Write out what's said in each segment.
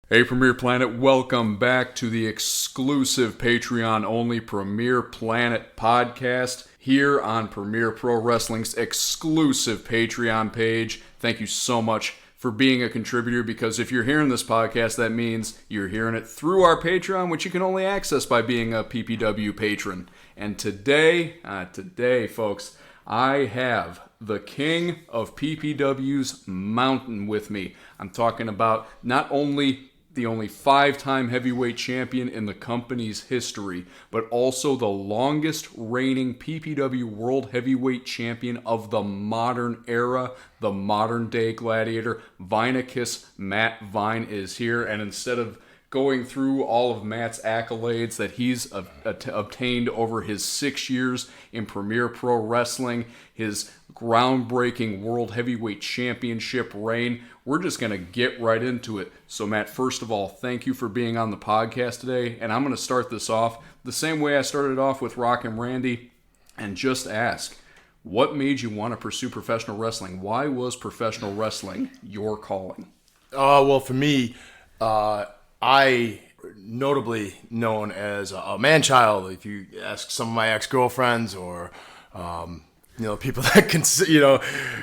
Hey Premier Planet, welcome back to the exclusive Patreon-only Premier Planet podcast here on Premier Pro Wrestling's exclusive Patreon page. Thank you so much for being a contributor, because if you're hearing this podcast, that means you're hearing it through our Patreon, which you can only access by being a PPW patron. And today, folks, I have the king of PPW's mountain with me. I'm talking about not only the only 5-time heavyweight champion in the company's history, but also the longest reigning PPW World Heavyweight Champion of the modern era, the Modern Day Gladiator. Vineacus Matt Vine is here, and instead of going through all of Matt's accolades that he's obtained over his 6 years in Premier Pro Wrestling, his groundbreaking World Heavyweight Championship reign, we're just going to get right into it. So Matt, first of all, thank you for being on the podcast today, and I'm going to start this off the same way I started off with Rock and Randy, and just ask, what made you want to pursue professional wrestling? Why was professional wrestling your calling? Well, for me, I notably known as a man-child. If you ask some of my ex-girlfriends or people that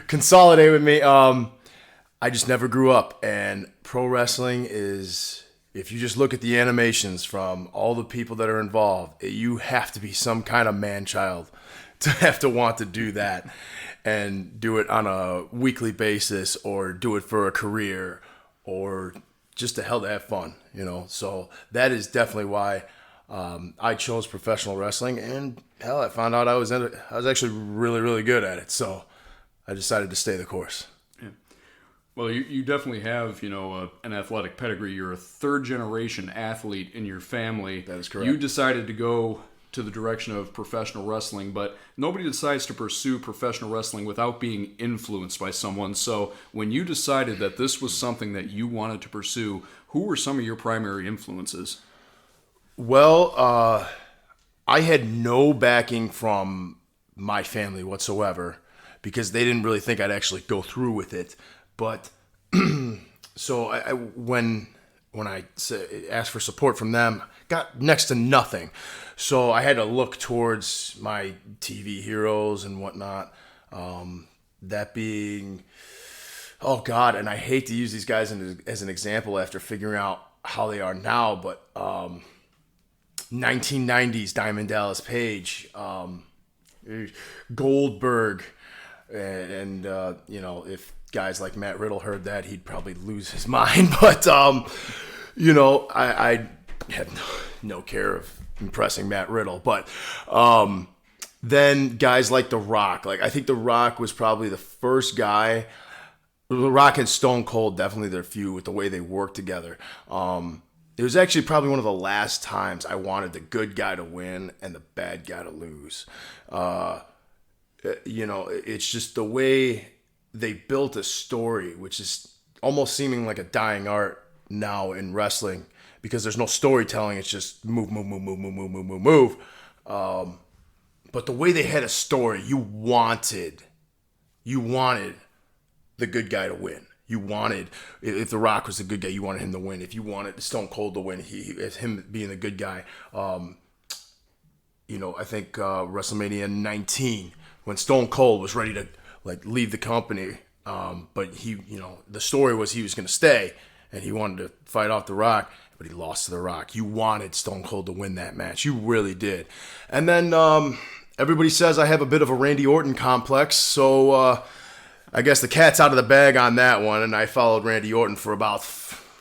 consolidate with me, I just never grew up. And pro wrestling is, if you just look at the animations from all the people that are involved, you have to be some kind of man-child to have to want to do that and do it on a weekly basis, or do it for a career, or just to hell to have fun, So that is definitely why I chose professional wrestling, and hell, I found out I was actually really, really good at it. So I decided to stay the course. Yeah. Well, you definitely have, an athletic pedigree. You're a third-generation athlete in your family. That is correct. You decided to go to the direction of professional wrestling, but nobody decides to pursue professional wrestling without being influenced by someone. So when you decided that this was something that you wanted to pursue, who were some of your primary influences? Well, I had no backing from my family whatsoever, because they didn't really think I'd actually go through with it. But so when I asked for support from them, got next to nothing. So I had to look towards my TV heroes and whatnot. That being, oh God, and I hate to use these guys as an example after figuring out how they are now, but 1990s Diamond Dallas Page, Goldberg, and if guys like Matt Riddle heard that, he'd probably lose his mind. But I have no care of impressing Matt Riddle. But then guys like The Rock. I think The Rock was probably the first guy. The Rock and Stone Cold, definitely their feud with the way they work together. It was actually probably one of the last times I wanted the good guy to win and the bad guy to lose. It's just the way they built a story, which is almost seeming like a dying art now in wrestling, because there's no storytelling. It's just move. But the way they had a story, you wanted the good guy to win. You wanted, if The Rock was the good guy, you wanted him to win. If you wanted Stone Cold to win, him being the good guy. I think WrestleMania 19, when Stone Cold was ready to leave the company, but he, the story was he was going to stay and he wanted to fight off The Rock, but he lost to The Rock. You wanted Stone Cold to win that match. You really did. And then everybody says I have a bit of a Randy Orton complex, so I guess the cat's out of the bag on that one, and I followed Randy Orton for about,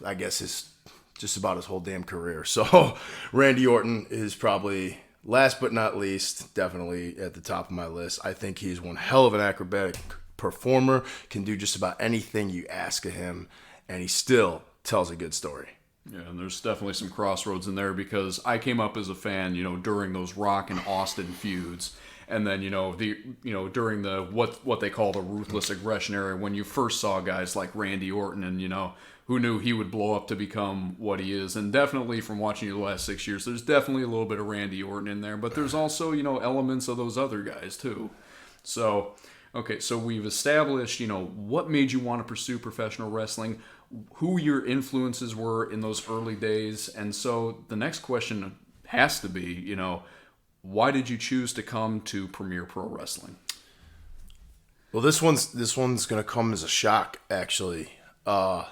I guess, just about his whole damn career. So Randy Orton is probably, last but not least, definitely at the top of my list. I think he's one hell of an acrobatic performer, can do just about anything you ask of him, and he still tells a good story. Yeah, and there's definitely some crossroads in there, because I came up as a fan, during those Rock and Austin feuds. And then, during the what they call the ruthless aggression era, when you first saw guys like Randy Orton, and, who knew he would blow up to become what he is. And definitely from watching you the last 6 years, there's definitely a little bit of Randy Orton in there. But there's also, elements of those other guys, too. So, okay, so we've established, what made you want to pursue professional wrestling. who your influences were in those early days. And so the next question has to be, why did you choose to come to Premier Pro Wrestling? Well, this one's going to come as a shock, actually. I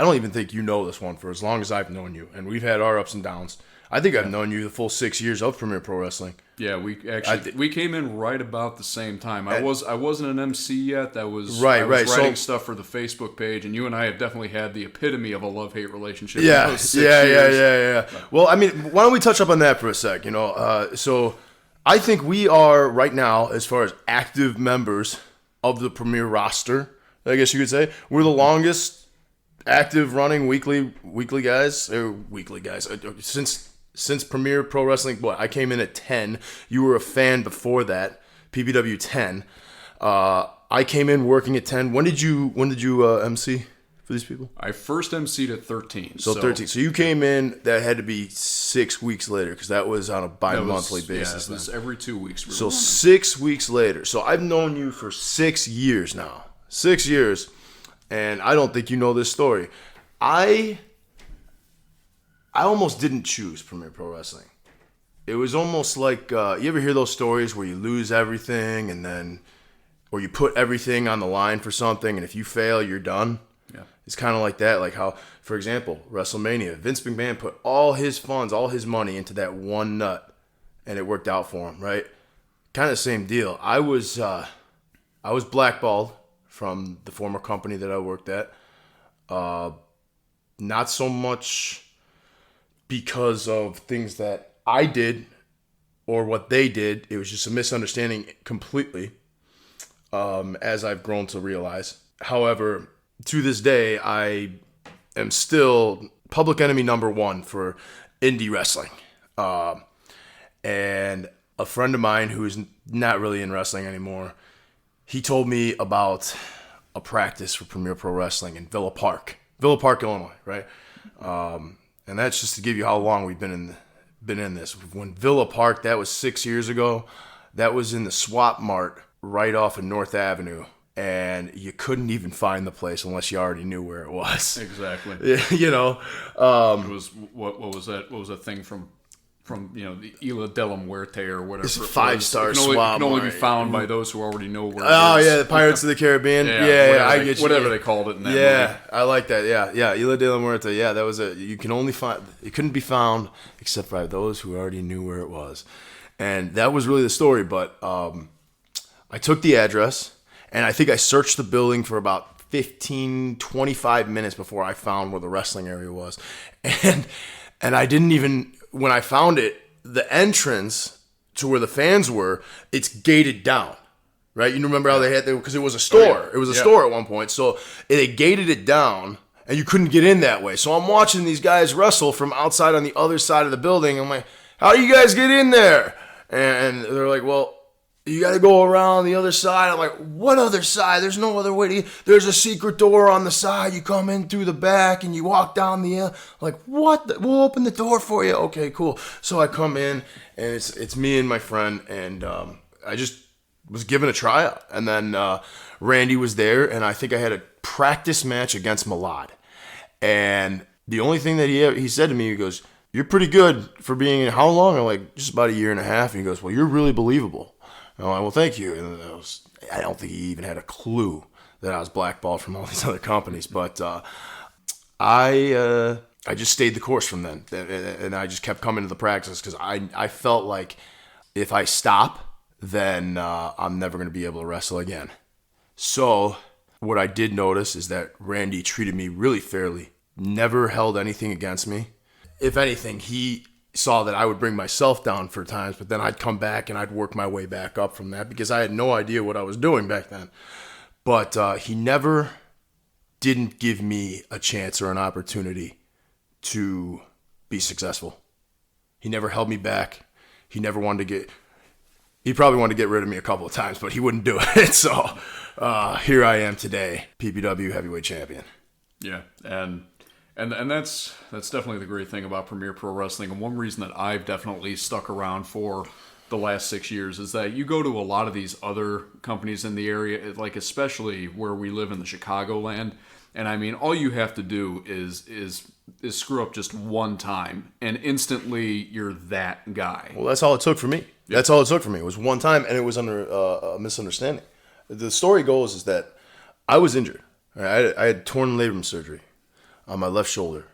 don't even think you know this one for as long as I've known you, and we've had our ups and downs. I think I've known you the full 6 years of Premier Pro Wrestling. Yeah, we came in right about the same time. I wasn't an MC yet. I was writing stuff for the Facebook page, and you and I have definitely had the epitome of a love-hate relationship. Yeah, in those 6 years. Yeah. Well, I mean, why don't we touch up on that for a sec? So I think we are right now, as far as active members of the Premier roster, I guess you could say, we're the longest active running weekly guys since Premier Pro Wrestling. I came in at 10. You were a fan before that, PPW 10. I came in working at 10. When did you MC for these people? I first MC'd at 13. So 13. So you came in, that had to be 6 weeks later, because that was on a bi-monthly basis. Yeah, it was every 2 weeks. So 6 weeks later. So I've known you for 6 years now. 6 years. And I don't think you know this story. I almost didn't choose Premier Pro Wrestling. It was almost like, you ever hear those stories where you lose everything or you put everything on the line for something, and if you fail, you're done? Yeah. It's kind of like that. Like how, for example, WrestleMania, Vince McMahon put all his funds, all his money into that one nut, and it worked out for him, right? Kind of the same deal. I was blackballed from the former company that I worked at. Not so much because of things that I did or what they did. It was just a misunderstanding completely, as I've grown to realize. However, to this day, I am still public enemy number one for indie wrestling. And a friend of mine who is not really in wrestling anymore, he told me about a practice for Premier Pro Wrestling in Villa Park, Illinois, right? And that's just to give you how long we've been in this. When Villa Park, that was 6 years ago. That was in the Swap Mart right off of North Avenue, and you couldn't even find the place unless you already knew where it was. Exactly. It was what was that? What was that thing from the Isla de la Muerte or whatever? It's a 5-star Swap. Mart. It can only be found by those who already know where. Oh it is. Yeah, the Pirates of the Caribbean. I get you. Whatever they called it in that movie. I like that. Yeah, Isla de la Muerte. Yeah, that was you can only find. It couldn't be found except by those who already knew where it was, and that was really the story. But I took the address, and I think I searched the building for about 15, 25 minutes before I found where the wrestling area was, and I didn't even. When I found it, the entrance to where the fans were, it's gated down, right? You remember how they had because it was a store. Oh, yeah. It was a store at one point, so they gated it down, and you couldn't get in that way. So I'm watching these guys wrestle from outside on the other side of the building. I'm like, how do you guys get in there? And they're like, well, you got to go around the other side. I'm like, what other side? There's no other way to get. There's a secret door on the side. You come in through the back and you walk down the I'm like, what? We'll open the door for you. Okay, cool. So I come in, and it's me and my friend, and I just was given a tryout. And then Randy was there, and I think I had a practice match against Malad. And the only thing that he said to me, he goes, you're pretty good for being in how long? I'm like, just about a year and a half. And he goes, well, you're really believable. I'm like, well, thank you. And I don't think he even had a clue that I was blackballed from all these other companies. But I just stayed the course from then. And I just kept coming to the practice because I felt like if I stop, then I'm never going to be able to wrestle again. So what I did notice is that Randy treated me really fairly, never held anything against me. If anything, he saw that I would bring myself down for times, but then I'd come back and I'd work my way back up from that because I had no idea what I was doing back then. But he never didn't give me a chance or an opportunity to be successful. He never held me back. He never wanted to he probably wanted to get rid of me a couple of times, but he wouldn't do it. So here I am today, PPW Heavyweight Champion. Yeah, and that's definitely the great thing about Premier Pro Wrestling. And one reason that I've definitely stuck around for the last 6 years is that you go to a lot of these other companies in the area, like especially where we live in the Chicagoland, And I mean, all you have to do is screw up just one time, and instantly you're that guy. Well, that's all it took for me. That's all it took for me. It was one time, and it was under a misunderstanding. The story goes is that I was injured. I had torn labrum surgery on my left shoulder.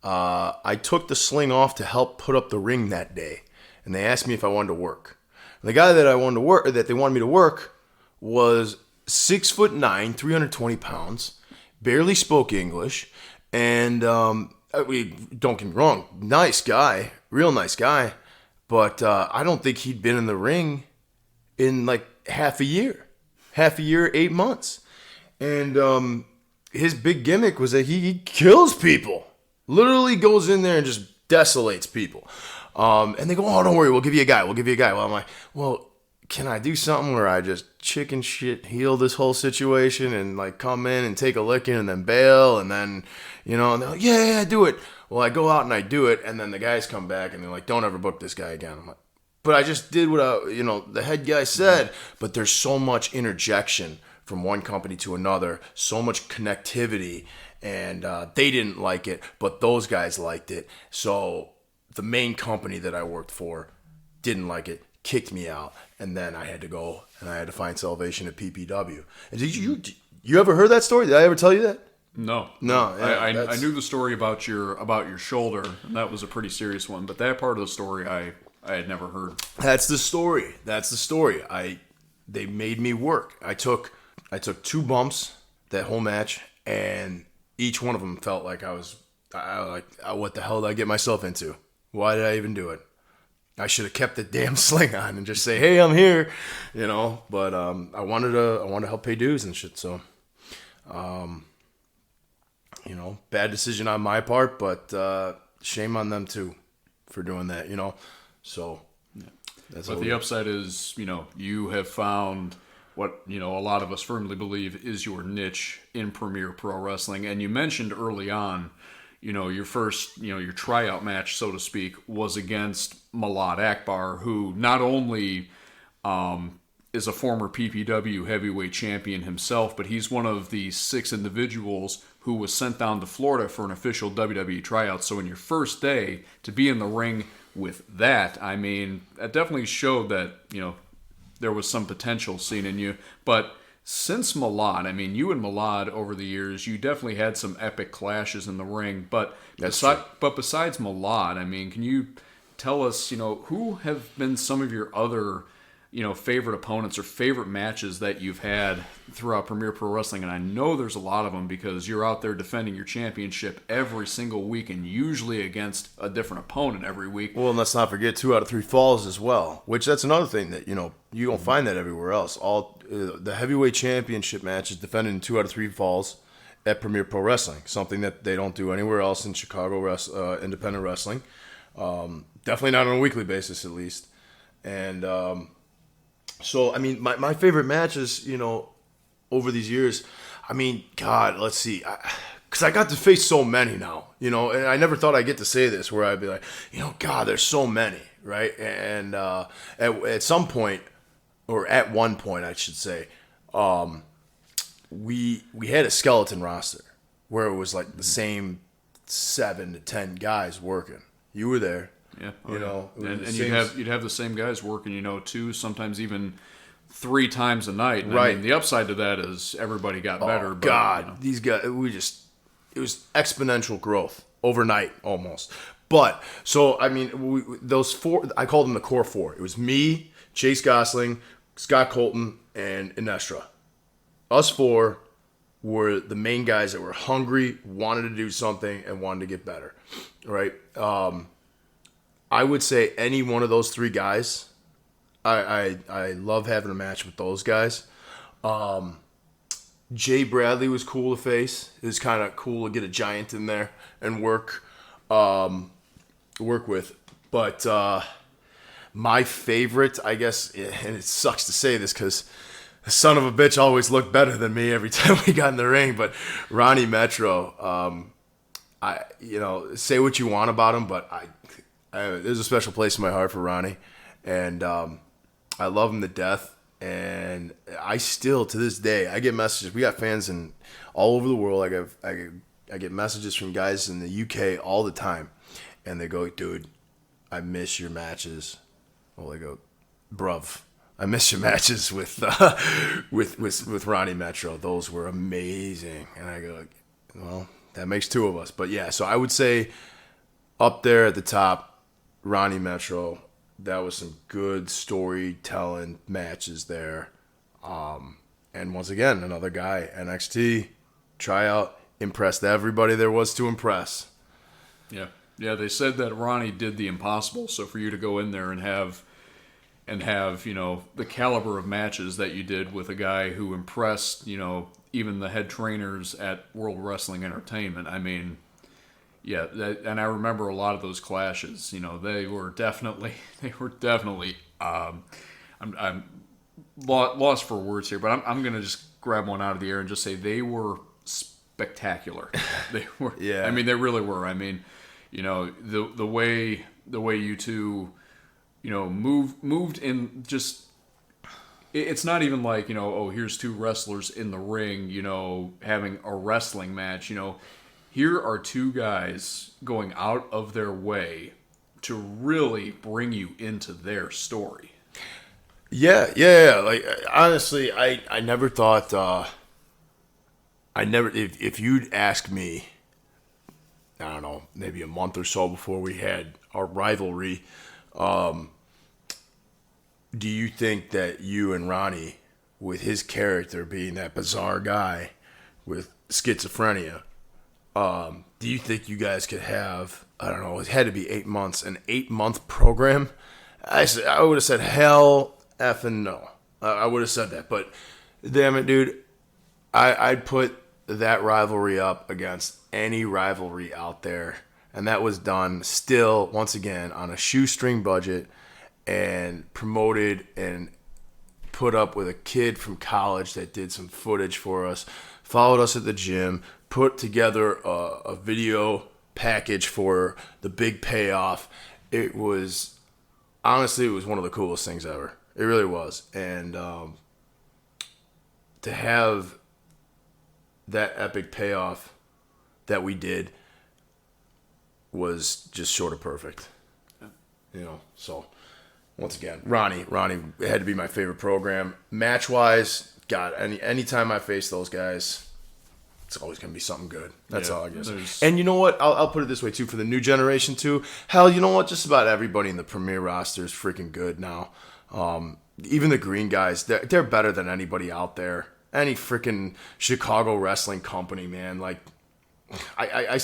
I took the sling off to help put up the ring that day, and they asked me if I wanted to work. And the guy that they wanted me to work was 6'9", 320 pounds, barely spoke English, and don't get me wrong, nice guy, real nice guy, but I don't think he'd been in the ring in like half a year, 8 months. And his big gimmick was that he kills people, literally goes in there and just desolates people. And they go, oh, don't worry, we'll give you a guy. Well, I'm like, well, can I do something where I just chicken shit heal this whole situation and like come in and take a licking and then bail and then, and they're like, yeah, do it. Well, I go out and I do it, and then the guys come back and they're like, don't ever book this guy again. I'm like, but I just did what the head guy said. But there's so much interjection from one company to another, so much connectivity, and they didn't like it, but those guys liked it. So the main company that I worked for didn't like it, kicked me out, and then I had to go and I had to find salvation at PPW. And did you ever heard that story? Did I ever tell you that? No. Yeah, I knew the story about your shoulder, and that was a pretty serious one. But that part of the story I had never heard. That's the story. They made me work. I took 2 bumps that whole match, and each one of them felt like what the hell did I get myself into? Why did I even do it? I should have kept the damn sling on and just say, hey, I'm here, But I wanted to help pay dues and shit. So, bad decision on my part, but shame on them too for doing that. So that's. But the upside is, you have found what a lot of us firmly believe is your niche in Premier Pro Wrestling. And you mentioned early on, your first, your tryout match, so to speak, was against Malad Akbar, who not only is a former PPW Heavyweight Champion himself, but he's one of the 6 individuals who was sent down to Florida for an official WWE tryout. So in your first day, to be in the ring with that, I mean, that definitely showed that, there was some potential seen in you. But since Malad, I mean, you and Malad over the years, you definitely had some epic clashes in the ring. But besides Malad, I mean, can you tell us, who have been some of your other, favorite opponents or favorite matches that you've had throughout Premier Pro Wrestling? And I know there's a lot of them because you're out there defending your championship every single week and usually against a different opponent every week. Well, and let's not forget 2 out of 3 falls as well, which that's another thing that, you don't find that everywhere else. All the heavyweight championship match is defended in 2 out of 3 falls at Premier Pro Wrestling, something that they don't do anywhere else in Chicago independent wrestling. Definitely not on a weekly basis, at least. And so, I mean, my favorite matches, over these years, I mean, God, let's see. Because I got to face so many now, and I never thought I'd get to say this where I'd be like, God, there's so many, right? And at some point, or at one point, I should say, we had a skeleton roster where it was like the same 7 to 10 guys working. You were there. Yeah, and you'd have the same guys working, 2, sometimes even 3 times a night. And right. I mean, the upside to that is everybody got better. But, God, these guys, it was exponential growth overnight almost. But so I mean, those 4, I called them the core 4. It was me, Chase Gosling, Scott Colton, and Inestra. Us 4 were the main guys that were hungry, wanted to do something, and wanted to get better. Right. I would say any one of those 3 guys, I love having a match with those guys. Jay Bradley was cool to face. It was kind of cool to get a giant in there and work with. But my favorite, I guess, and it sucks to say this because the son of a bitch always looked better than me every time we got in the ring, but Ronnie Metro, say what you want about him, but there's a special place in my heart for Ronnie, and I love him to death. And I still, to this day, I get messages. We got fans in all over the world. I get messages from guys in the UK all the time. And they go, dude, I miss your matches. Well, they go, bruv, I miss your matches with Ronnie Metro. Those were amazing. And I go, well, that makes two of us. But yeah, so I would say up there at the top, Ronnie Metro. That was some good storytelling matches there. And once again, another guy, NXT, tryout, impressed everybody there was to impress. Yeah. Yeah, they said that Ronnie did the impossible. So for you to go in there and have, the caliber of matches that you did with a guy who impressed, even the head trainers at World Wrestling Entertainment. I mean, yeah, and I remember a lot of those clashes. They were definitely. I'm lost for words here, but I'm gonna just grab one out of the air and just say they were spectacular. They were. Yeah. I mean, they really were. I mean, the way you two, moved in just. It's not even like here's two wrestlers in the ring, having a wrestling match, Here are two guys going out of their way to really bring you into their story. Yeah. Like, honestly, I never thought, if you'd asked me, I don't know, maybe a month or so before we had our rivalry, do you think that you and Ronnie, with his character being that bizarre guy with schizophrenia, do you think you guys could have, I don't know, it had to be 8 months, an 8-month program? I would have said hell effing no. I would have said that. But damn it, dude, I'd put that rivalry up against any rivalry out there. And that was done still, once again, on a shoestring budget and promoted and put up with a kid from college that did some footage for us, followed us at the gym, put together a video package for the big payoff. It was, honestly, it was one of the coolest things ever. It really was. And to have that epic payoff that we did was just short of perfect. So once again, Ronnie had to be my favorite program. Match-wise, God, anytime I face those guys, it's always going to be something good. That's all I guess. And you know what? I'll put it this way, too, for the new generation, too. Hell, you know what? Just about everybody in the Premier roster is freaking good now. Even the green guys, they're better than anybody out there. Any freaking Chicago wrestling company, man. Like, I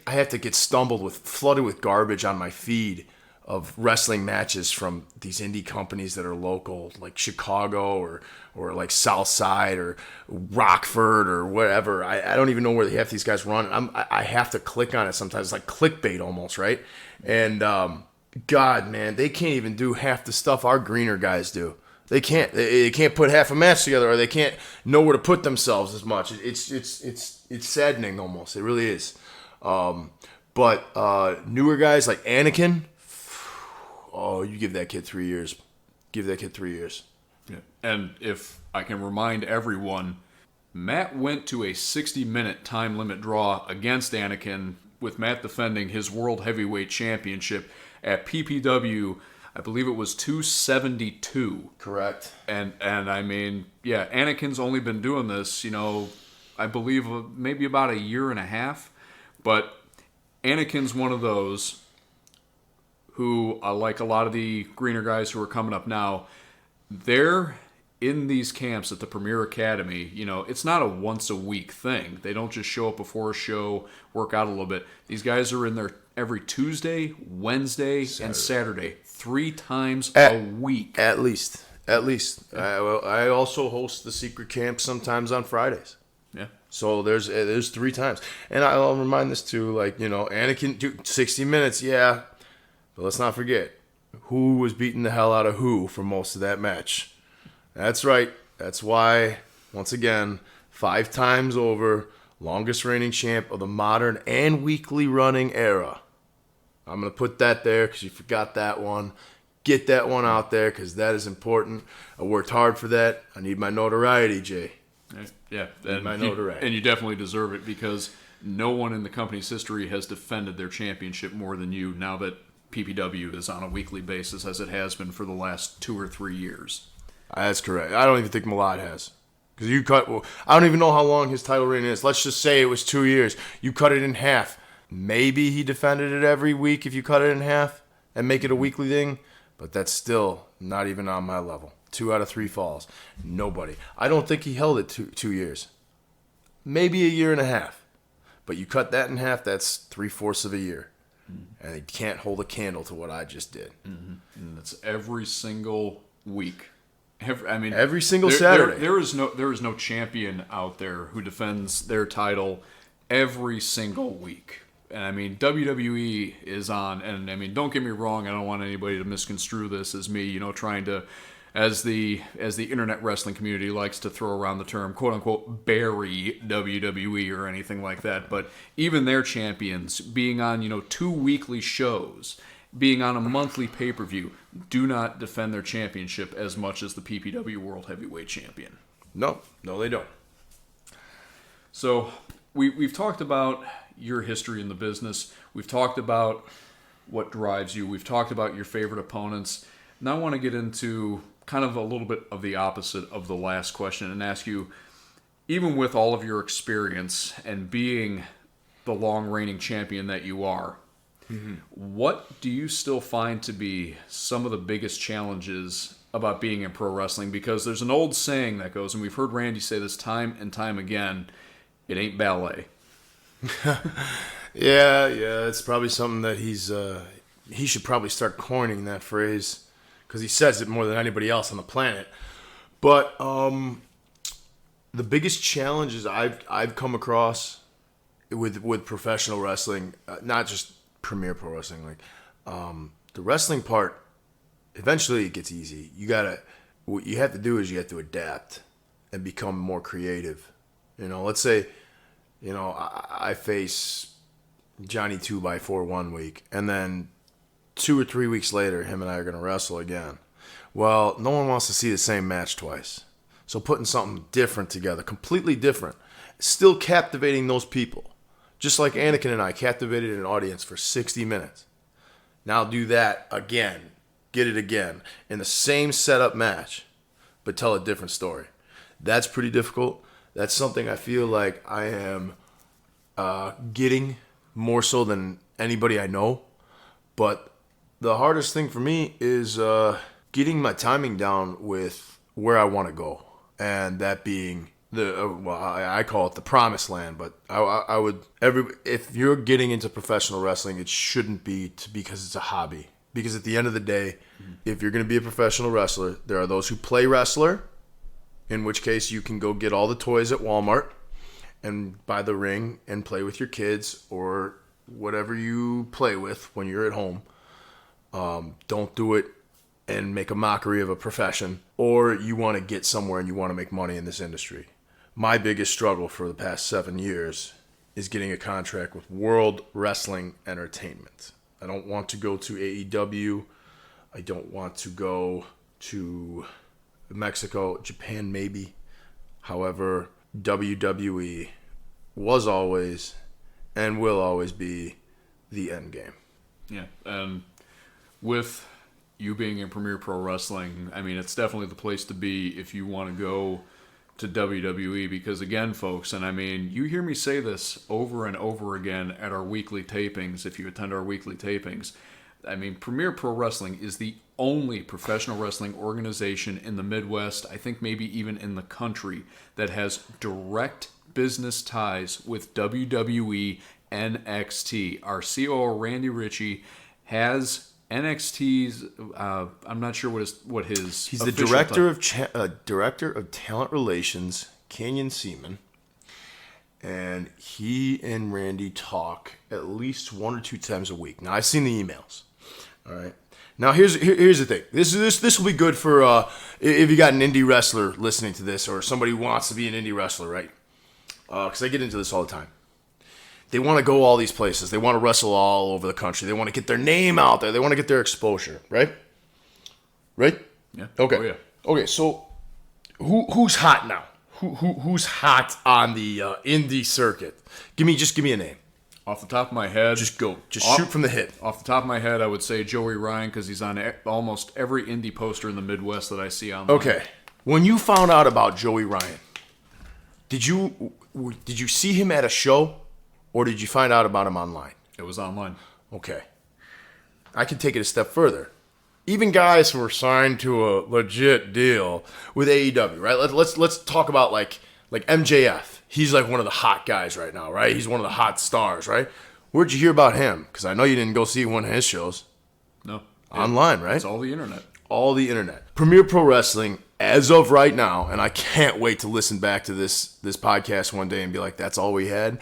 have to get flooded with garbage on my feed of wrestling matches from these indie companies that are local, like Chicago or like Southside or Rockford or whatever. I don't even know where half these guys run. I have to click on it sometimes. It's like clickbait almost, right? And God, man, they can't even do half the stuff our greener guys do. They can't. They can't put half a match together, or they can't know where to put themselves as much. It's saddening almost. It really is. But newer guys like Anakin, oh, you give that kid 3 years. Give that kid 3 years. Yeah. And if I can remind everyone, Matt went to a 60-minute time limit draw against Anakin, with Matt defending his World Heavyweight Championship at PPW. I believe it was 272. Correct. And I mean, yeah, Anakin's only been doing this, I believe maybe about a year and a half. But Anakin's one of those who, like a lot of the greener guys who are coming up now, they're in these camps at the Premier Academy. It's not a once-a-week thing. They don't just show up before a show, work out a little bit. These guys are in there every Tuesday, Wednesday, and Saturday. 3 times a week. At least. I also host the secret camp sometimes on Fridays. Yeah. So there's 3 times. And I'll remind this too, Anakin, 60 minutes, yeah. But let's not forget, who was beating the hell out of who for most of that match. That's right. That's why, once again, 5 times over, longest reigning champ of the modern and weekly running era. I'm going to put that there because you forgot that one. get that one out there because that is important. I worked hard for that. I need my notoriety, Jay. Yeah, and you definitely deserve it because no one in the company's history has defended their championship more than you now that PPW is on a weekly basis as it has been for the last 2 or 3 years. That's correct. I don't even think Malad has. Because I don't even know how long his title reign is. Let's just say it was 2 years. You cut it in half. Maybe he defended it every week if you cut it in half and make it a weekly thing. But that's still not even on my level. 2 out of 3 falls. Nobody. I don't think he held it 2 years. Maybe a year and a half. But you cut that in half, that's 3/4 of a year. And he can't hold a candle to what I just did. And it's every single week. Every single Saturday. There is no champion out there who defends their title every single week. And I mean, WWE is on, and I mean, don't get me wrong, I don't want anybody to misconstrue this as me, trying to, as the internet wrestling community likes to throw around the term, quote unquote, bury WWE or anything like that. But even their champions being on, 2 weekly shows, being on a monthly pay-per-view, do not defend their championship as much as the PPW World Heavyweight Champion. No, they don't. So we've talked about your history in the business. We've talked about what drives you. We've talked about your favorite opponents. Now I want to get into kind of a little bit of the opposite of the last question and ask you, even with all of your experience and being the long-reigning champion that you are, what do you still find to be some of the biggest challenges about being in pro wrestling? Because there's an old saying that goes, and we've heard Randy say this time and time again, it ain't ballet. Yeah, it's probably something that he should probably start coining that phrase because he says it more than anybody else on the planet. But the biggest challenges I've come across with professional wrestling, not just Premier Pro Wrestling, like the wrestling part, eventually it gets easy. What you have to do is you have to adapt and become more creative. Let's say, I face Johnny 2x4 1 week, and then 2 or 3 weeks later, him and I are going to wrestle again. Well, no one wants to see the same match twice. So putting something different together, completely different, still captivating those people. Just like Anakin and I captivated an audience for 60 minutes. Now do that again. Get it again. In the same setup match, but tell a different story. That's pretty difficult. That's something I feel like I am getting more so than anybody I know. But the hardest thing for me is getting my timing down with where I want to go. And that being I call it the promised land, but if you're getting into professional wrestling, it shouldn't be because it's a hobby. Because at the end of the day, if you're going to be a professional wrestler, there are those who play wrestler, in which case you can go get all the toys at Walmart and buy the ring and play with your kids or whatever you play with when you're at home. Don't do it and make a mockery of a profession, or you want to get somewhere and you want to make money in this industry. My biggest struggle for the past 7 years is getting a contract with World Wrestling Entertainment. I don't want to go to AEW. I don't want to go to Mexico, Japan maybe. However, WWE was always and will always be the end game. Yeah, and with you being in Premier Pro Wrestling, I mean, it's definitely the place to be if you want to go to WWE because, again, folks, and I mean, you hear me say this over and over again at our weekly tapings, if you attend our weekly tapings, I mean, Premier Pro Wrestling is the only professional wrestling organization in the Midwest, I think maybe even in the country, that has direct business ties with WWE NXT. Our COO, Randy Ritchie, has NXT's, I'm not sure what his he's the director of talent relations, Canyon Seaman, and he and Randy talk at least 1 or 2 times a week. Now I've seen the emails. All right. Now here's the thing. This will be good for if you got an indie wrestler listening to this or somebody who wants to be an indie wrestler, right? Because I get into this all the time. They want to go all these places. They want to wrestle all over the country. They want to get their name out there. They want to get their exposure, right? right? Yeah. Okay. Oh, yeah. Okay. So, who's hot now? Who's hot on the indie circuit? Give me a name. Off the top of my head, Just go. Just shoot from the hip. Off the top of my head, I would say Joey Ryan because he's on almost every indie poster in the Midwest that I see online. Okay. When you found out about Joey Ryan, did you see him at a show, or did you find out about him online? It was online. Okay. I can take it a step further. Even guys who are signed to a legit deal with AEW, right? Let's talk about like MJF. He's like one of the hot guys right now, right? He's one of the hot stars, right? Where'd you hear about him? Because I know you didn't go see one of his shows. No. Online, right? It's all the internet. All the internet. Premier Pro Wrestling, as of right now, and I can't wait to listen back to this podcast one day and be like, that's all we had.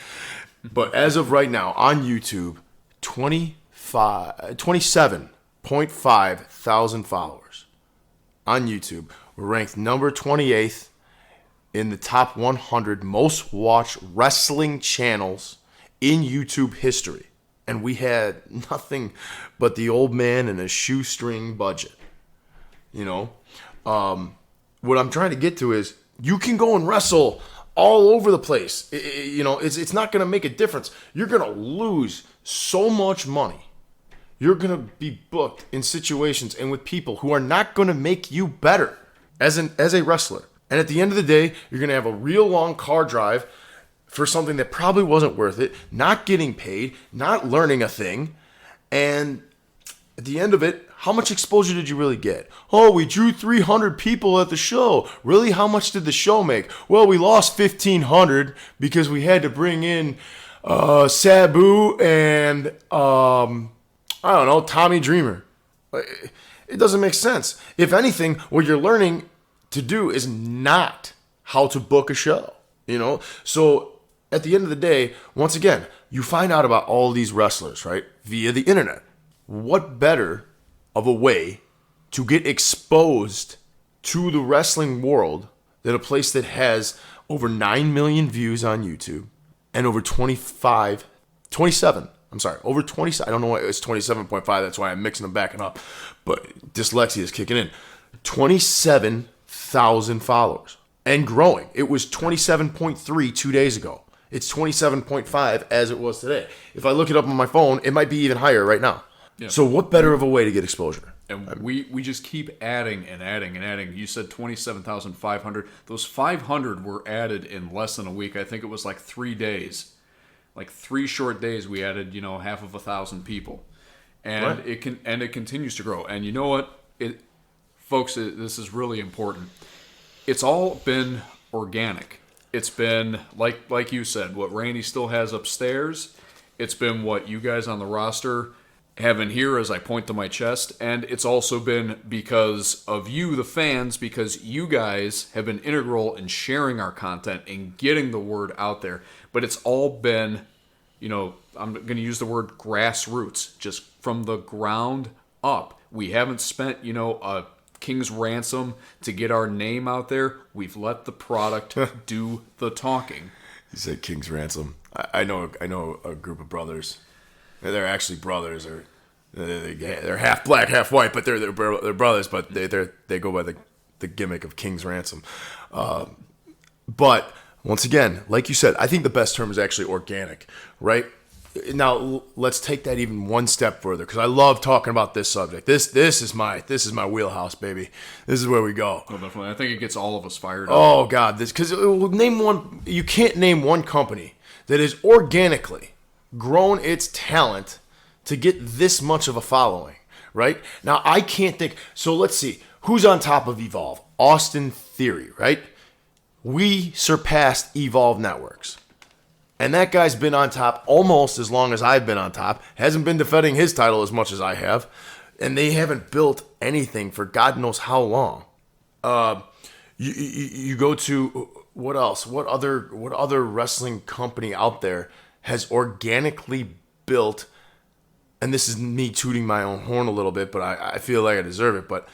But as of right now, on YouTube, 27.5 thousand followers on YouTube. We're ranked number 28th in the top 100 most watched wrestling channels in YouTube history. And we had nothing but the old man and a shoestring budget. You know? What I'm trying to get to is you can go and wrestle all over the place. It's not going to make a difference. You're going to lose so much money. You're going to be booked in situations and with people who are not going to make you better as a wrestler. And at the end of the day, you're going to have a real long car drive for something that probably wasn't worth it, not getting paid, not learning a thing. And at the end of it, how much exposure did you really get? Oh, we drew 300 people at the show. Really? How much did the show make? Well, we lost 1,500 because we had to bring in Sabu and, I don't know, Tommy Dreamer. It doesn't make sense. If anything, what you're learning to do is not how to book a show, So at the end of the day, once again, you find out about all these wrestlers, right, via the internet. What better of a way to get exposed to the wrestling world than a place that has over 9 million views on YouTube and over 27. Over 20. I don't know why it's 27.5. That's why I'm mixing them back up. But dyslexia is kicking in. 27,000 followers and growing. It was 27.3 2 days ago. It's 27.5 as it was today. If I look it up on my phone, it might be even higher right now. Yeah. So what better of a way to get exposure? And we just keep adding and adding and adding. You said 27,500. Those 500 were added in less than a week. I think it was like 3 days. Like 3 short days we added, half of 1,000 people. And right. It continues to grow. And you know what? Folks, this is really important. It's all been organic. It's been like you said, what Randy still has upstairs. It's been what you guys on the roster have in here as I point to my chest, and it's also been because of you, the fans, because you guys have been integral in sharing our content and getting the word out there. But it's all been, I'm going to use the word grassroots, just from the ground up. We haven't spent, a king's ransom to get our name out there. We've let the product do the talking. You said king's ransom. I know a group of brothers. They're actually brothers, or they're half black, half white, but they're brothers. But they go by the gimmick of King's Ransom. But once again, like you said, I think the best term is actually organic, right? Now let's take that even one step further, because I love talking about this subject. This is my wheelhouse, baby. This is where we go. Oh, definitely. I think it gets all of us fired up. Oh God, because name one. You can't name one company that has organically grown its talent to get this much of a following, right? Now, I can't think. So let's see. Who's on top of Evolve? Austin Theory, right? We surpassed Evolve Networks. And that guy's been on top almost as long as I've been on top. Hasn't been defending his title as much as I have. And they haven't built anything for God knows how long. You go to, what else? What other wrestling company out there has organically built, and this is me tooting my own horn a little bit, but I feel like I deserve it, but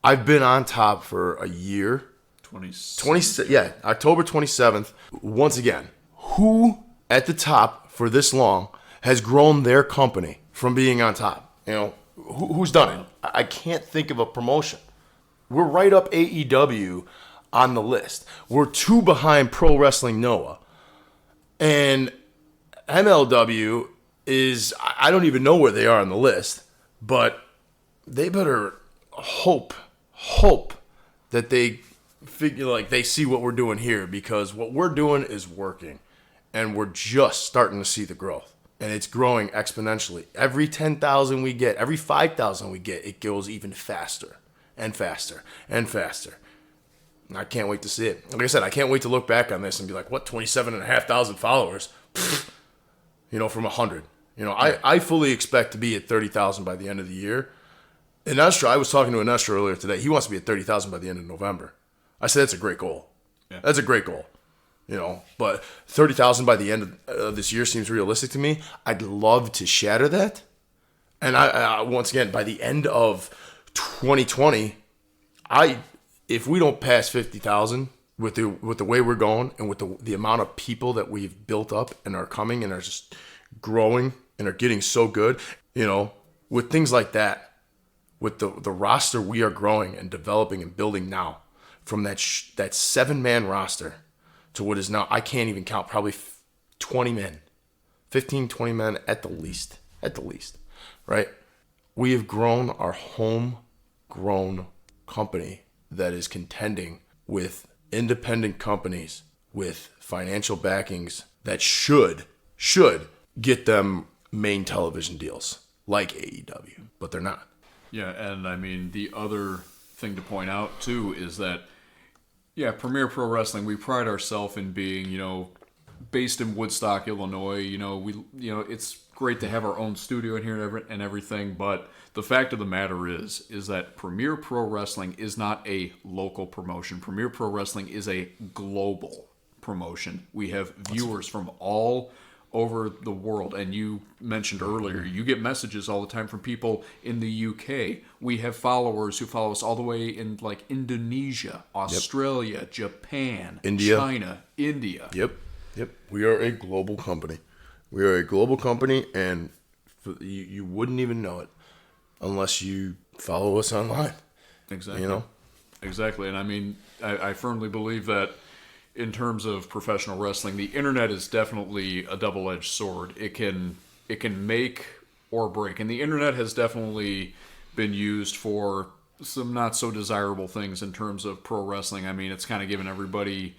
I've been on top for a year. October 27th. Once again, who at the top for this long has grown their company from being on top? Who's done it? I can't think of a promotion. We're right up AEW on the list. We're 2 behind Pro Wrestling Noah. And MLW is, I don't even know where they are on the list, but they better hope that they figure like they see what we're doing here, because what we're doing is working and we're just starting to see the growth, and it's growing exponentially. Every 10,000 we get, every 5,000 we get, it goes even faster and faster and faster. And I can't wait to see it. Like I said, I can't wait to look back on this and be like, what, 27,500 followers? From 100. I fully expect to be at 30,000 by the end of the year. And Nestra, I was talking to Nestra earlier today. He wants to be at 30,000 by the end of November. I said that's a great goal. Yeah. That's a great goal. But 30,000 by the end of this year seems realistic to me. I'd love to shatter that. And I once again, by the end of 2020, if we don't pass 50,000 with the way we're going and with the amount of people that we've built up and are coming and are just growing and are getting so good, with things like that, with the roster we are growing and developing and building now, from that 7-man roster to what is now, I can't even count, probably 20 men, 15, 20 men at the least, right? We have grown our homegrown company that is contending with independent companies with financial backings that should get them main television deals like AEW, but they're not. Yeah, and I mean, the other thing to point out, too, is that, Premier Pro Wrestling, we pride ourselves in being, based in Woodstock, Illinois. It's great to have our own studio in here and everything, but the fact of the matter is that Premier Pro Wrestling is not a local promotion. Premier Pro Wrestling is a global promotion. We have viewers from all over the world, and you mentioned earlier, you get messages all the time from people in the UK. We have followers who follow us all the way in like Indonesia, Australia, Japan, China, India. Yep. We are a global company. And you wouldn't even know it unless you follow us online. Exactly. Exactly. And I mean, I firmly believe that in terms of professional wrestling, the internet is definitely a double-edged sword. It can make or break, and the internet has definitely been used for some not so desirable things in terms of pro wrestling. I mean, it's kind of given everybody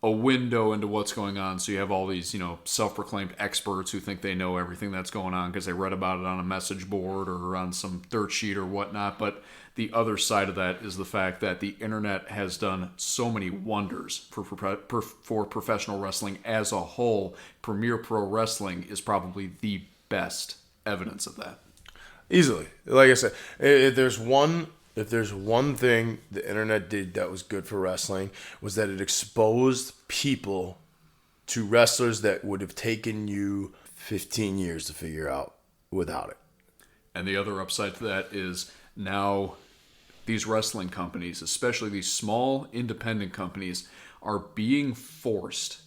a window into what's going on. So you have all these, self-proclaimed experts who think they know everything that's going on because they read about it on a message board or on some dirt sheet or whatnot. But the other side of that is the fact that the internet has done so many wonders for professional wrestling as a whole. Premier Pro Wrestling is probably the best evidence of that. Easily. Like I said, if there's one thing the internet did that was good for wrestling, was that it exposed people to wrestlers that would have taken you 15 years to figure out without it. And the other upside to that is now these wrestling companies, especially these small independent companies, are being forced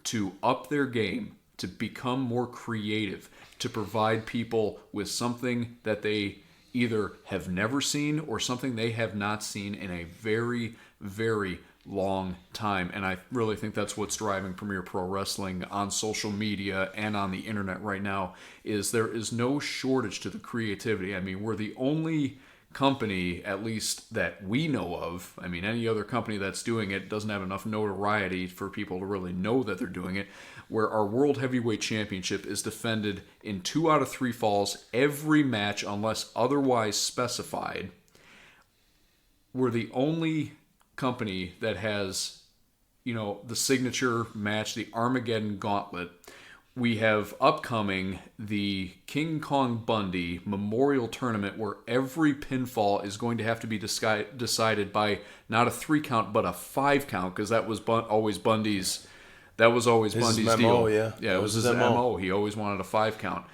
to up their game, to become more creative, to provide people with something that they either have never seen or something they have not seen in a very, very long time. And I really think that's what's driving Premier Pro Wrestling on social media and on the internet right now, is there is no shortage to the creativity. I mean, we're the only company, at least that we know of. I mean, any other company that's doing it doesn't have enough notoriety for people to really know that they're doing it, where our World Heavyweight Championship is defended in 2 out of 3 falls every match unless otherwise specified. We're the only company that has, the signature match, the Armageddon Gauntlet. We have upcoming the King Kong Bundy Memorial Tournament, where every pinfall is going to have to be decided by not a 3 count but a 5 count, because that was always Bundy's. That was always Bundy's MO, deal. Yeah, it was his MO. He always wanted a 5 count.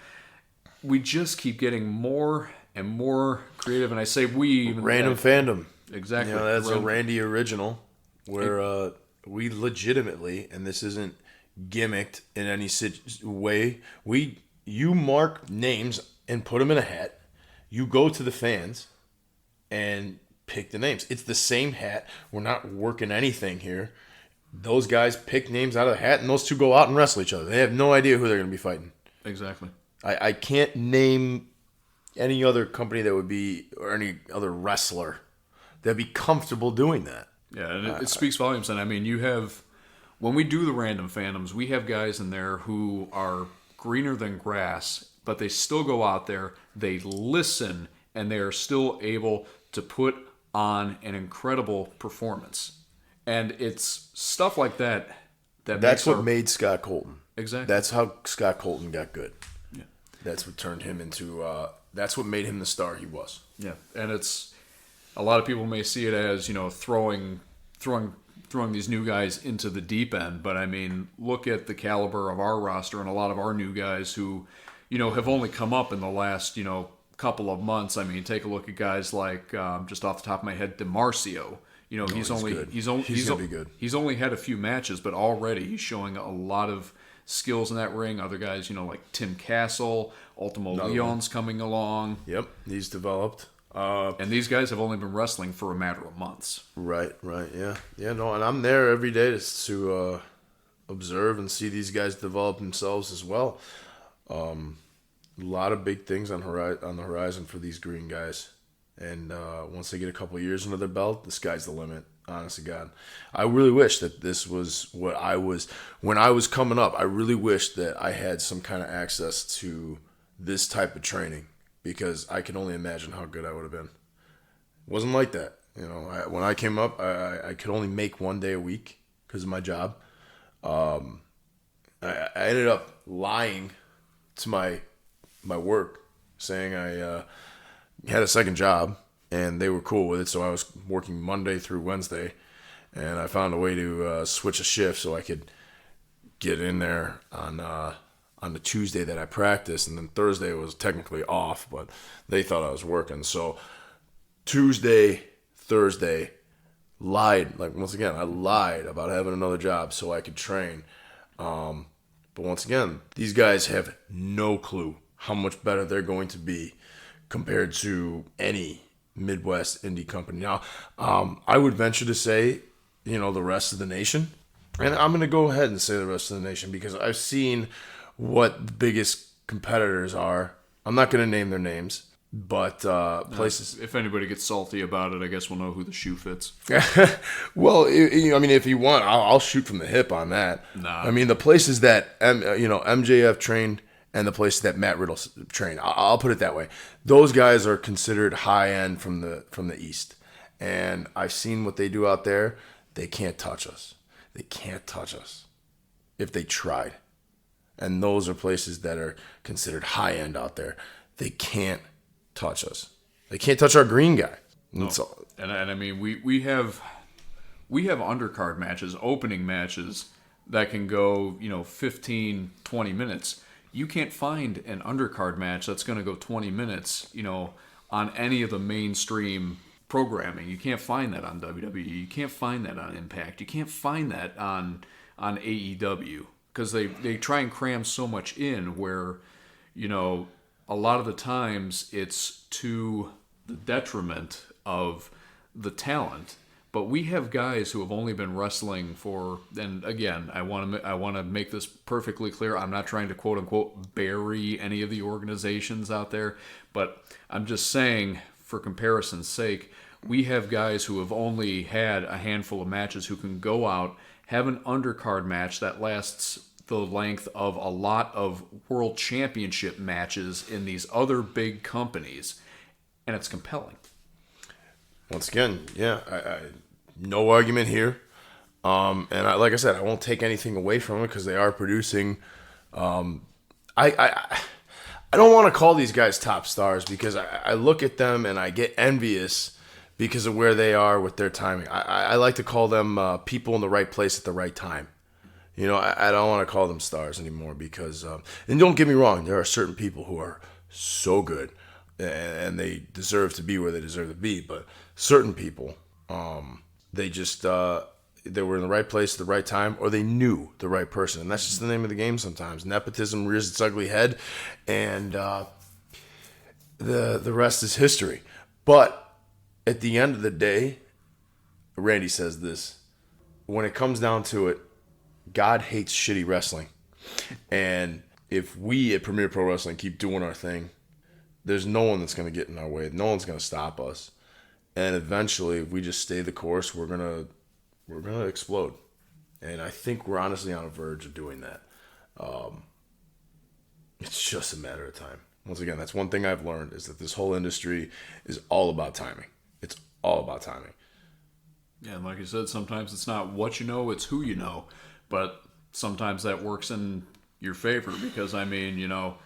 We just keep getting more and more creative, and I say we. Random fandom. Exactly. That's a Randy original, where we legitimately, and this isn't gimmicked in any way, you mark names and put them in a hat. You go to the fans, and pick the names. It's the same hat. We're not working anything here. Those guys pick names out of the hat, and those two go out and wrestle each other. They have no idea who they're going to be fighting. Exactly. I can't name any other company that would be, or any other wrestler that'd be comfortable doing that. Yeah, and it speaks volumes. And I mean, you have, when we do the random fandoms, we have guys in there who are greener than grass, but they still go out there, they listen, and they are still able to put on an incredible performance. And it's stuff like that That's what made Scott Colton. Exactly. That's how Scott Colton got good. Yeah. That's what turned him into. That's what made him the star he was. Yeah, and it's, a lot of people may see it as, throwing these new guys into the deep end, but I mean, look at the caliber of our roster and a lot of our new guys who, have only come up in the last, couple of months. I mean, take a look at guys like, just off the top of my head, DeMarcio. He's gonna be good. He's only had a few matches, but already he's showing a lot of skills in that ring. Other guys, like Tim Castle, Ultimo Leon's coming along. Yep, he's developed. And these guys have only been wrestling for a matter of months. Right, yeah. And I'm there every day to observe and see these guys develop themselves as well. A lot of big things on the horizon for these green guys. And once they get a couple of years under their belt, the sky's the limit, honest to God. I really wish that this was what I was. When I was coming up, I really wished that I had some kind of access to this type of training, because I can only imagine how good I would have been. It wasn't like that. When I came up, I could only make 1 day a week because of my job. I ended up lying to my work, saying I had a second job, and they were cool with it. So I was working Monday through Wednesday, and I found a way to switch a shift so I could get in there on the Tuesday that I practiced, and then Thursday was technically off, but they thought I was working. So Tuesday, Thursday, once again, I lied about having another job so I could train. But once again, these guys have no clue how much better they're going to be compared to any Midwest indie company. Now, I would venture to say, the rest of the nation. And I'm going to go ahead and say the rest of the nation, because I've seen what the biggest competitors are. I'm not going to name their names, but places. If anybody gets salty about it, I guess we'll know who the shoe fits. Well, if you want, I'll shoot from the hip on that. Nah. I mean, the places that MJF trained and the places that Matt Riddle trained, I'll put it that way. Those guys are considered high end from the East, and I've seen what they do out there. They can't touch us. They can't touch us if they tried. And those are places that are considered high end out there. They can't touch us. They can't touch our green guy. No. And I mean, we have undercard matches, opening matches that can go 15, 20 minutes. You can't find an undercard match that's going to go 20 minutes, on any of the mainstream programming. You can't find that on WWE. You can't find that on Impact. You can't find that on AEW. Because they try and cram so much in where, a lot of the times it's to the detriment of the talent. But we have guys who have only been wrestling for, and again, I want to make this perfectly clear. I'm not trying to quote unquote bury any of the organizations out there, but I'm just saying, for comparison's sake, we have guys who have only had a handful of matches who can go out, have an undercard match that lasts the length of a lot of world championship matches in these other big companies, and it's compelling. Once again, yeah, I no argument here. And like I said, I won't take anything away from it because they are producing. I don't want to call these guys top stars because I look at them and I get envious because of where they are with their timing. I like to call them people in the right place at the right time. I don't want to call them stars anymore because, and don't get me wrong, there are certain people who are so good and they deserve to be where they deserve to be. But certain people, they just, they were in the right place at the right time, or they knew the right person. And that's just the name of the game sometimes. Nepotism rears its ugly head, and the rest is history. But at the end of the day, Randy says this, when it comes down to it, God hates shitty wrestling. And if we at Premier Pro Wrestling keep doing our thing, there's no one that's going to get in our way. No one's going to stop us. And eventually, if we just stay the course, we're gonna explode. And I think we're honestly on the verge of doing that. It's just a matter of time. Once again, that's one thing I've learned, is that this whole industry is all about timing. It's all about timing. Yeah, and like you said, sometimes it's not what you know, it's who you know. But sometimes that works in your favor because, I mean, you know,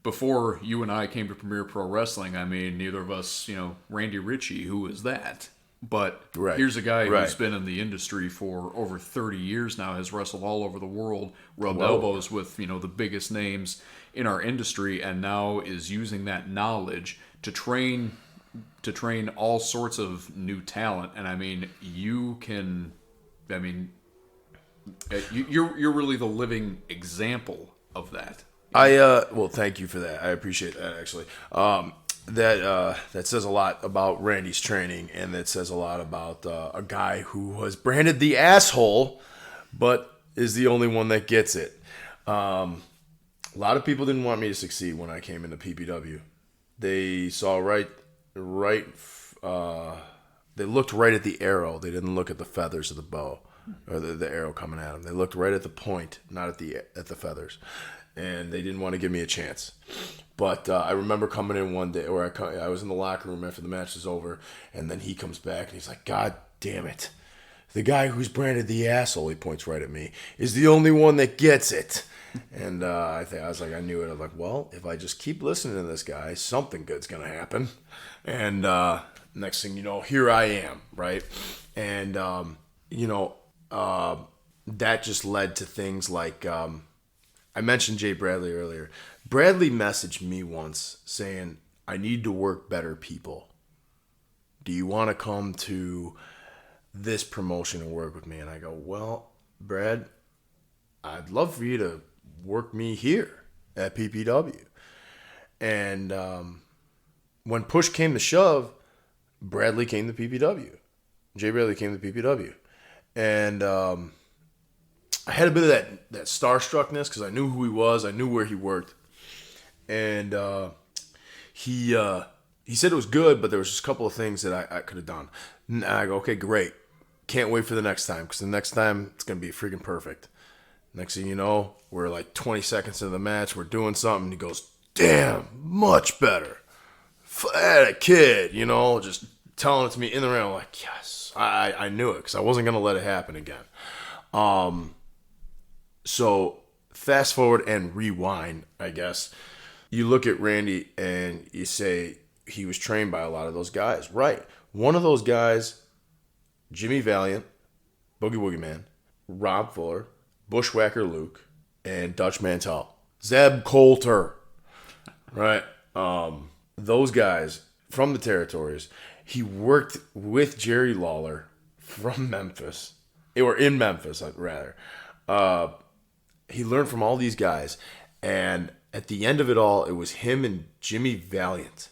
before you and I came to Premier Pro Wrestling, I mean, neither of us, you know, Randy Ritchie, who is that? But here's a guy who's been in the industry for over 30 years now, has wrestled all over the world, rubbed elbows with, you know, the biggest names in our industry, and now is using that knowledge to train all sorts of new talent. And I mean, you're really the living example of that. Well, thank you for that. I appreciate that, actually. That says a lot about Randy's training, and that says a lot about a guy who was branded the asshole, but is the only one that gets it. A lot of people didn't want me to succeed when I came into PPW. They saw they looked right at the arrow. They didn't look at the feathers of the bow or the arrow coming at them. They looked right at the point, not at the feathers. And they didn't want to give me a chance. But I remember coming in one day, or I was in the locker room after the match was over, and then he comes back and he's like, God damn it. The guy who's branded the asshole, he points right at me, is the only one that gets it. And I was like, I knew it. I was like, well, if I just keep listening to this guy, something good's going to happen. And next thing you know, here I am, right? And, that just led to things like... I mentioned Jay Bradley earlier. Bradley messaged me once saying, I need to work better people. Do you want to come to this promotion and work with me? And I go, well, Brad, I'd love for you to work me here at PPW. And when push came to shove, Bradley came to PPW. Jay Bradley came to PPW. And... I had a bit of that starstruckness because I knew who he was. I knew where he worked. And he said it was good, but there was just a couple of things that I could have done. And I go, okay, great. Can't wait for the next time because the next time it's going to be freaking perfect. Next thing you know, we're like 20 seconds into the match. We're doing something. He goes, damn, much better. That kid, you know, just telling it to me in the ring. I'm like, yes, I knew it because I wasn't going to let it happen again. So fast forward and rewind, I guess. You look at Randy and you say he was trained by a lot of those guys. Right. One of those guys, Jimmy Valiant, Boogie Woogie Man, Rob Fuller, Bushwhacker Luke, and Dutch Mantel. Zeb Coulter. Right. Those guys from the territories. He worked with Jerry Lawler from Memphis. Or in Memphis, rather. He learned from all these guys, and at the end of it all, it was him and Jimmy Valiant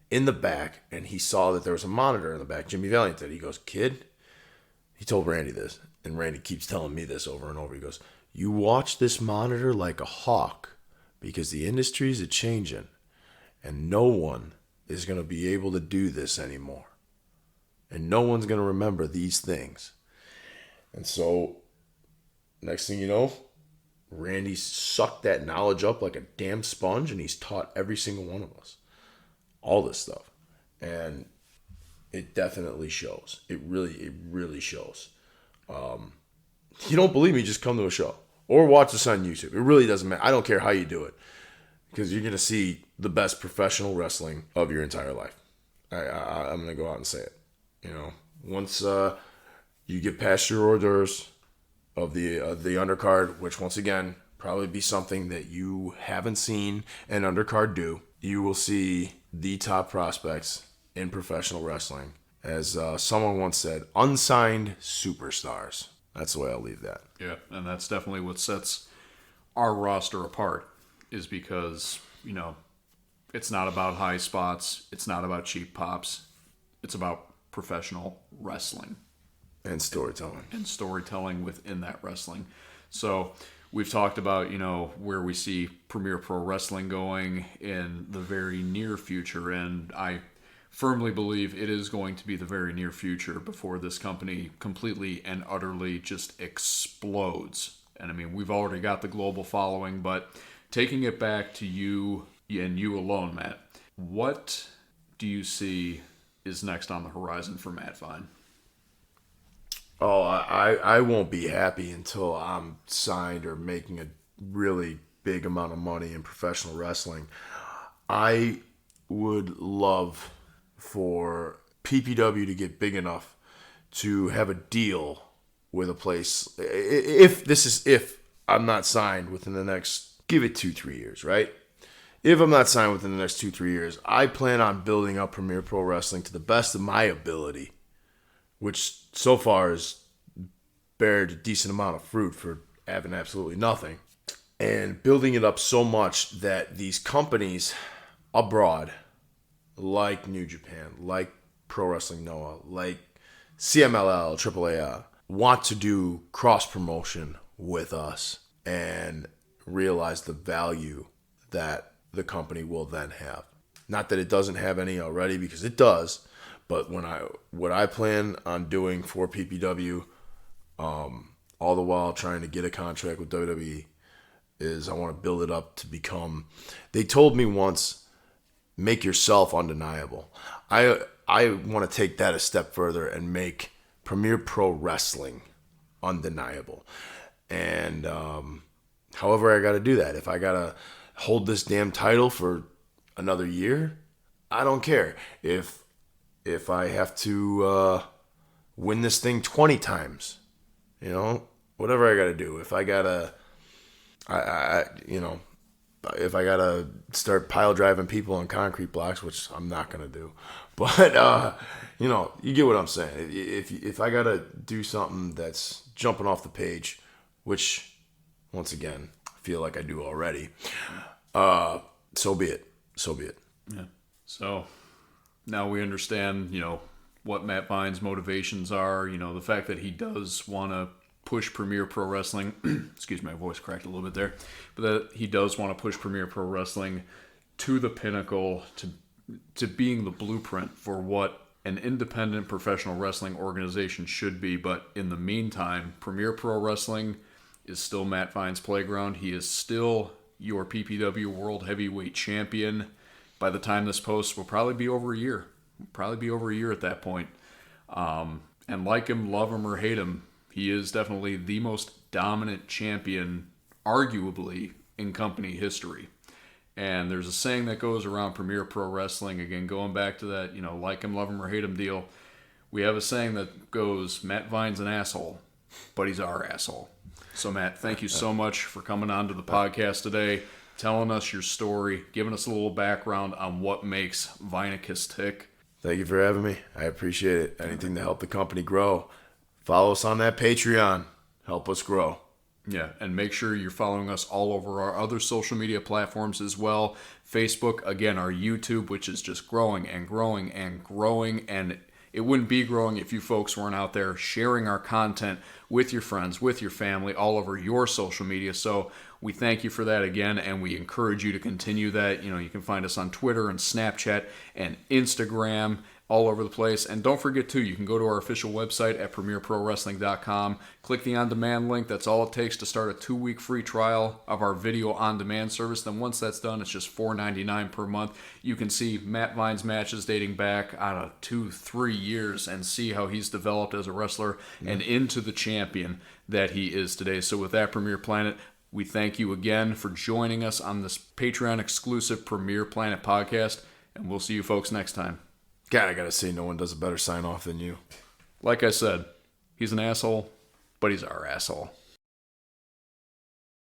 in the back, and he saw that there was a monitor in the back. Jimmy Valiant did. He goes, kid, he told Randy this, and Randy keeps telling me this over and over. He goes, you watch this monitor like a hawk, because the industry's a-changing, and no one is going to be able to do this anymore, and no one's going to remember these things. And so, next thing you know, Randy sucked that knowledge up like a damn sponge, and he's taught every single one of us all this stuff. And it definitely shows. It really shows. You don't believe me, just come to a show. Or watch this on YouTube. It really doesn't matter. I don't care how you do it. Because you're going to see the best professional wrestling of your entire life. I'm going to go out and say it. You know, once you get past your hors d'oeuvres of the undercard, which once again, probably be something that you haven't seen an undercard do, you will see the top prospects in professional wrestling. As someone once said, unsigned superstars. That's the way I'll leave that. Yeah, and that's definitely what sets our roster apart, is because, you know, it's not about high spots. It's not about cheap pops. It's about professional wrestling. And storytelling. And storytelling within that wrestling. So we've talked about, where we see Premier Pro Wrestling going in the very near future. And I firmly believe it is going to be the very near future before this company completely and utterly just explodes. And I mean, we've already got the global following, but taking it back to you and you alone, Matt, what do you see is next on the horizon for Matt Vine? Oh, I won't be happy until I'm signed or making a really big amount of money in professional wrestling. I would love for PPW to get big enough to have a deal with a place. If I'm not signed within the next, give it 2-3 years, right? If I'm not signed within the next 2-3 years, I plan on building up Premier Pro Wrestling to the best of my ability, which so far has bared a decent amount of fruit for having absolutely nothing, and building it up so much that these companies abroad, like New Japan, like Pro Wrestling Noah, like CMLL, AAA, want to do cross-promotion with us and realize the value that the company will then have. Not that it doesn't have any already, because it does, but what I plan on doing for PPW, all the while trying to get a contract with WWE, is I want to build it up to become. They told me once, make yourself undeniable. I want to take that a step further and make Premier Pro Wrestling undeniable. And however I got to do that, if I got to hold this damn title for another year, I don't care. If I have to win this thing 20 times, whatever I got to do. If I got to, if I got to start pile driving people on concrete blocks, which I'm not going to do. But, you get what I'm saying. If I got to do something that's jumping off the page, which, once again, I feel like I do already, so be it. So be it. Yeah. So now we understand, what Matt Vine's motivations are, the fact that he does want to push Premier Pro Wrestling, excuse me, my voice cracked a little bit there, but that he does want to push Premier Pro Wrestling to the pinnacle, to being the blueprint for what an independent professional wrestling organization should be. But in the meantime, Premier Pro Wrestling is still Matt Vine's playground. He is still your PPW World Heavyweight Champion. By the time this post will probably be over a year. Probably be over a year at that point. And like him, love him, or hate him, he is definitely the most dominant champion, arguably, in company history. And there's a saying that goes around Premier Pro Wrestling, again, going back to that, like him, love him, or hate him deal. We have a saying that goes, Matt Vine's an asshole, but he's our asshole. So, Matt, thank you so much for coming on to the podcast today, telling us your story, giving us a little background on what makes Vineacus tick. Thank you for having me. I appreciate it. Anything to help the company grow. Follow us on that Patreon. Help us grow. Yeah, and make sure you're following us all over our other social media platforms as well. Facebook, again, our YouTube, which is just growing and growing and growing. And it wouldn't be growing if you folks weren't out there sharing our content with your friends, with your family, all over your social media. So we thank you for that again, and we encourage you to continue that. You can find us on Twitter and Snapchat and Instagram, all over the place. And don't forget, too, you can go to our official website at premierprowrestling.com. Click the on-demand link. That's all it takes to start a 2-week free trial of our video on-demand service. Then once that's done, it's just $4.99 per month. You can see Matt Vine's matches dating back, 2-3 years, and see how he's developed as a wrestler and into the champion that he is today. So with that, Premier Planet, we thank you again for joining us on this Patreon-exclusive Premier Planet podcast, and we'll see you folks next time. God, I gotta say, no one does a better sign-off than you. Like I said, he's an asshole, but he's our asshole.